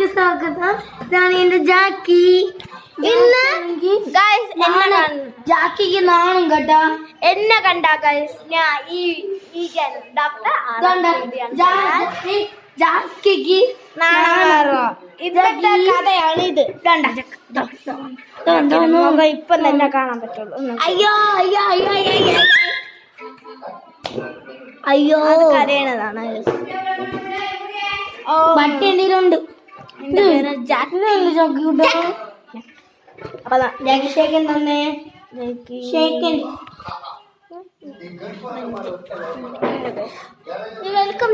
വീഡിയോയിലേക്ക് സ്വാഗതം. ഇതാണ് എന്റെ ജാക്കി. ഇന്ന് ജാക്കിക്ക് നാണം കേട്ടാ എന്നെ കണ്ടാ ഗൈസ് ഞാൻ ഈ ജാക്കിക്ക് ഇന്നത്തെ കഥയാണ് ഇത്. ഇപ്പൊ തന്നെ കാണാൻ പറ്റുള്ളൂ. അയ്യോ അയ്യോ അയ്യോ അയ്യോ അയ്യോ കരയണതാണ്. ബട്ടി എന്തെങ്കിലുണ്ട് അപ്പൊ ജാക്കി ഷേക്കൻ തന്നെ ഷേക്കൻ വെൽക്കം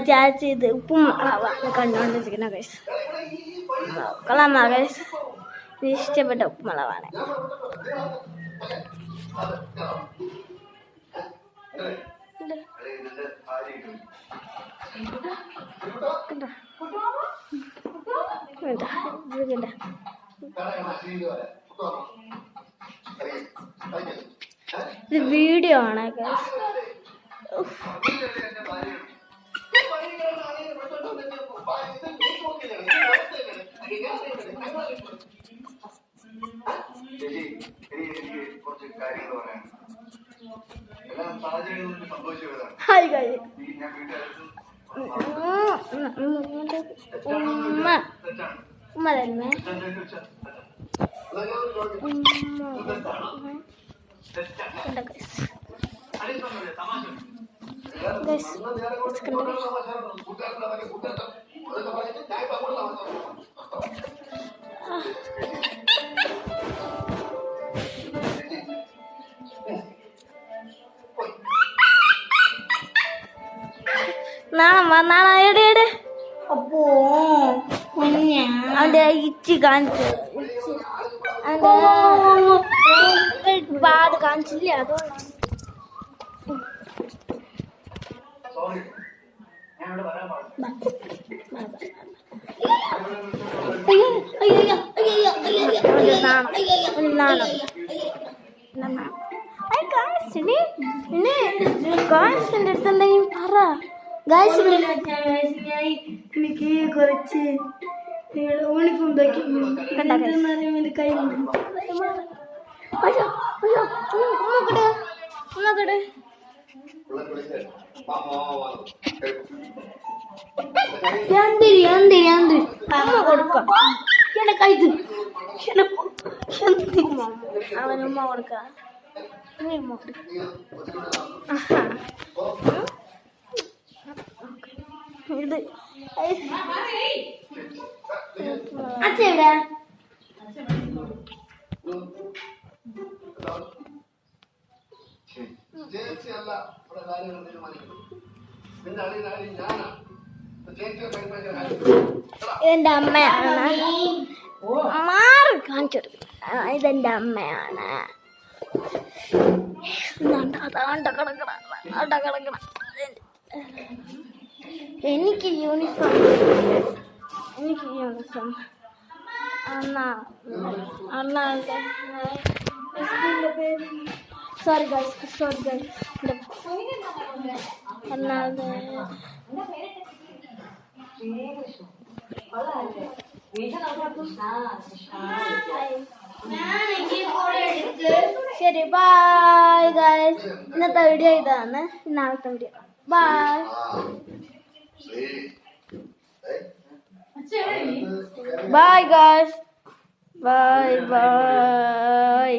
ചാച്ചി ഇത് ഉപ്പും കണ്ടുകൊണ്ടിരിക്കുന്ന കൈസ് കൊള്ളാമ കൈസ്. ഇത് ഇഷ്ടപ്പെട്ട ഉപ്പുമുളവാണ്. ഇത് വീഡിയോ ആണ് ഗൈസ്. Hi guys. ഉമ്മ തന്നെ നാളെ എടെ അപ്പോ അവന്റെ ഇച്ചി കാണിച്ചു. പാട് കാണിച്ചില്ല, അതുകൊണ്ടാണ്. എന്തെങ്കിലും പറ ഗായ്സ്. എനിക്ക് കുറച്ച് യൂണിഫോം അവനുമ്മ കൊടുക്ക. ഇത് അച്ഛവിടെ ഇതെന്റെ അമ്മയാണ്. മാറി കാണിച്ചു കൊടുക്കും. ഇതെന്റെ അമ്മയാണ്. എനിക്ക് യൂണിഫോം സോറി ഗൈസ് ശരി ബൈ ഗൈസ്. ഇന്നത്തെ വീഡിയോ ഇതാണ്. നാളത്തെ video bye. Bye guys. Bye.